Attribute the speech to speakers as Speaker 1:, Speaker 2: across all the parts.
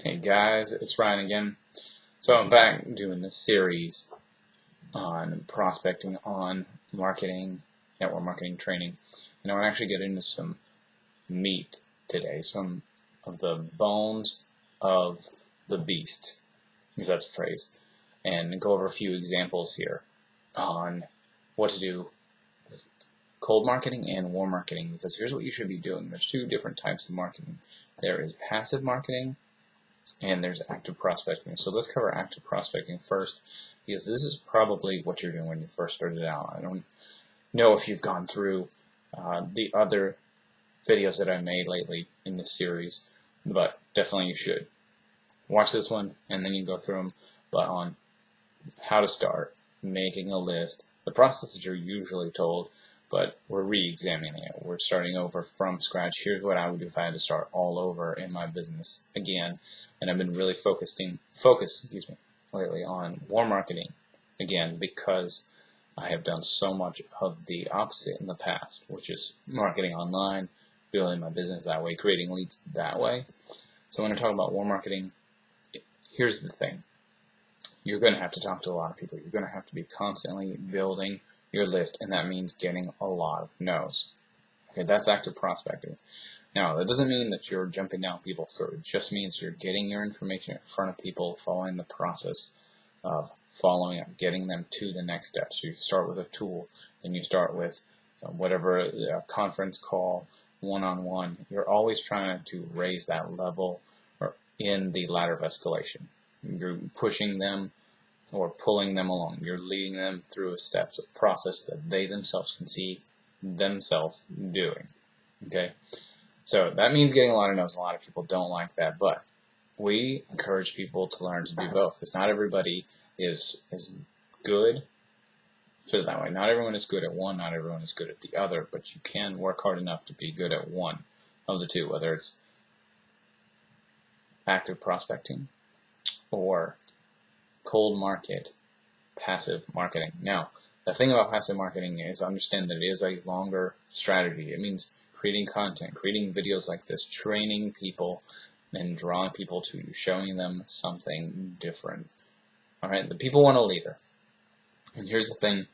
Speaker 1: Hey guys, it's Ryan again. So I'm back doing this series on prospecting, on marketing, network marketing training. And I want to actually get into some meat today, some of the bones of the beast, if that's a phrase, and go over a few examples here on what to do with cold marketing and warm marketing, because here's what you should be doing. There's two different types of marketing. There is passive marketing and there's active prospecting. So let's cover active prospecting first, because this is probably what you're doing when you first started out. I don't know if you've gone through the other videos that I made lately in this series, but definitely you should. Watch this one and then you go through them, but on how to start, making a list, the process that you're usually told, but we're re-examining it. We're starting over from scratch. Here's what I would do if I had to start all over in my business again. And I've been really focused lately on warm marketing again, because I have done so much of the opposite in the past, which is marketing online, building my business that way, creating leads that way. So when I talk about warm marketing, here's the thing. You're going to have to talk to a lot of people. You're going to have to be constantly building your list, and that means getting a lot of no's. Okay, that's active prospecting. Now, that doesn't mean that you're jumping down people's throats. It just means you're getting your information in front of people, following the process of following up, getting them to the next step. So you start with a tool, then you start with whatever a conference call, one-on-one. You're always trying to raise that level or in the ladder of escalation. You're pushing them or pulling them along. You're leading them through a process that they themselves can see themselves doing. Okay, so that means getting a lot of no's. A lot of people don't like that, but we encourage people to learn to do both, because not everybody is good. Put it that way. Not everyone is good at one. Not everyone is good at the other. But you can work hard enough to be good at one of the two, whether it's active prospecting or cold market, passive marketing. Now, the thing about passive marketing is understand that it is a longer strategy. It means creating content, creating videos like this, training people and drawing people to you, showing them something different. All right, the people want a leader. And here's the thing,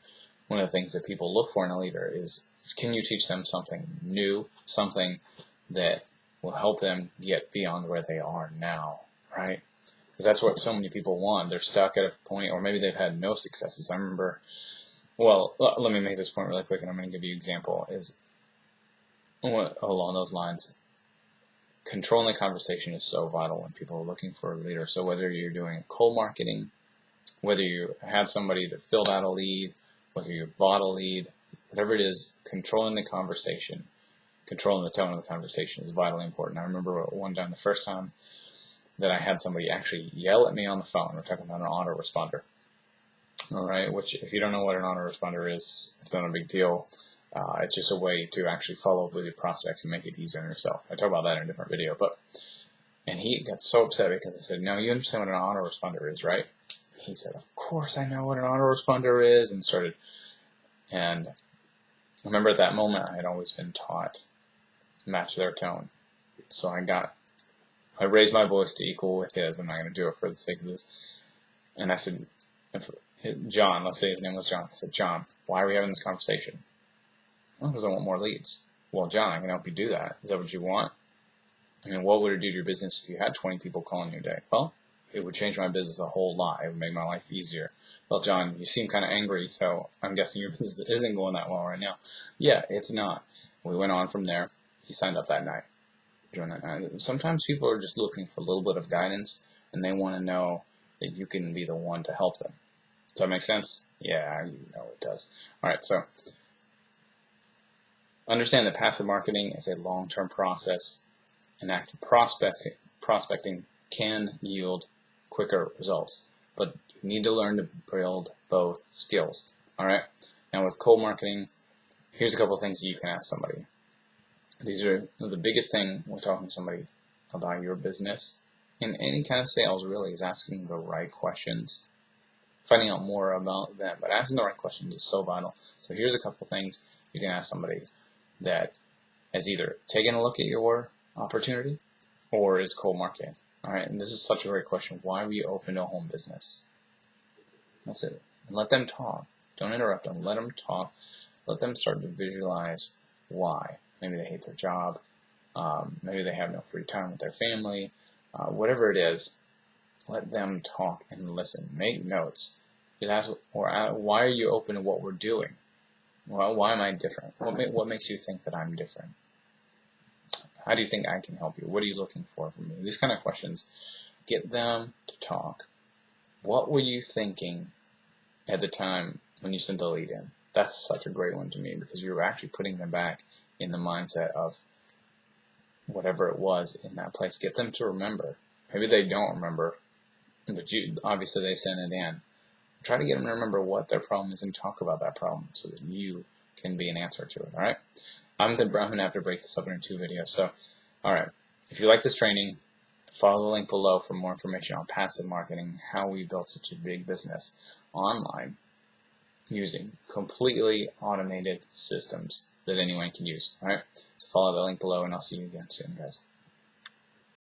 Speaker 1: one of the things that people look for in a leader is can you teach them something new, something that will help them get beyond where they are now, right? Because that's what so many people want. They're stuck at a point, or maybe they've had no successes. I remember, well, let me make this point really quick, and I'm going to give you an example, is along those lines. Controlling the conversation is so vital when people are looking for a leader. So whether you're doing cold marketing, whether you had somebody that filled out a lead, whether you bought a lead, whatever it is, controlling the conversation, controlling the tone of the conversation is vitally important. I remember one time, the first time that I had somebody actually yell at me on the phone. We're talking about an autoresponder. All right, which if you don't know what an autoresponder is, it's not a big deal. It's just a way to actually follow up with your prospects and make it easier on yourself. I talk about that in a different video. And he got so upset because I said, "No, you understand what an autoresponder is, right?" He said, "Of course I know what an autoresponder is," and I remember at that moment I had always been taught match their tone. So I raised my voice to equal with his. I'm not going to do it for the sake of this. And I said, John, let's say his name was John. I said, "John, why are we having this conversation?" "Well, because I want more leads." "Well, John, I can help you do that. Is that what you want?" "I mean, what would it do to your business if you had 20 people calling you a day?" "Well, it would change my business a whole lot. It would make my life easier." "Well, John, you seem kind of angry, so I'm guessing your business isn't going that well right now." "Yeah, it's not." We went on from there. He signed up that night. Joined that night. Sometimes people are just looking for a little bit of guidance, and they want to know that you can be the one to help them. Does that make sense? Yeah, you know it does. All right, so understand that passive marketing is a long-term process, and active prospecting can yield quicker results, but you need to learn to build both skills. All right. Now with cold marketing, here's a couple of things that you can ask somebody. These are the biggest thing when talking to somebody about your business in any kind of sales, really, is asking the right questions, finding out more about them, but asking the right questions is so vital. So here's a couple of things you can ask somebody that has either taken a look at your opportunity or is cold marketing. Alright, and this is such a great question. Why were you open to a home business? That's it. And let them talk. Don't interrupt them. Let them talk. Let them start to visualize why. Maybe they hate their job. Maybe they have no free time with their family. Whatever it is, let them talk and listen. Make notes. Just ask, why are you open to what we're doing? Well, why am I different? What makes you think that I'm different? How do you think I can help you? What are you looking for from me? These kind of questions. Get them to talk. What were you thinking at the time when you sent the lead in? That's such a great one to me, because you're actually putting them back in the mindset of whatever it was in that place. Get them to remember. Maybe they don't remember, but obviously they sent it in. Try to get them to remember what their problem is and talk about that problem so that you can be an answer to it. All right? I'm going to have to break this up into 2 videos. So, all right. If you like this training, follow the link below for more information on passive marketing, how we built such a big business online using completely automated systems that anyone can use. All right? So follow the link below, and I'll see you again soon, guys.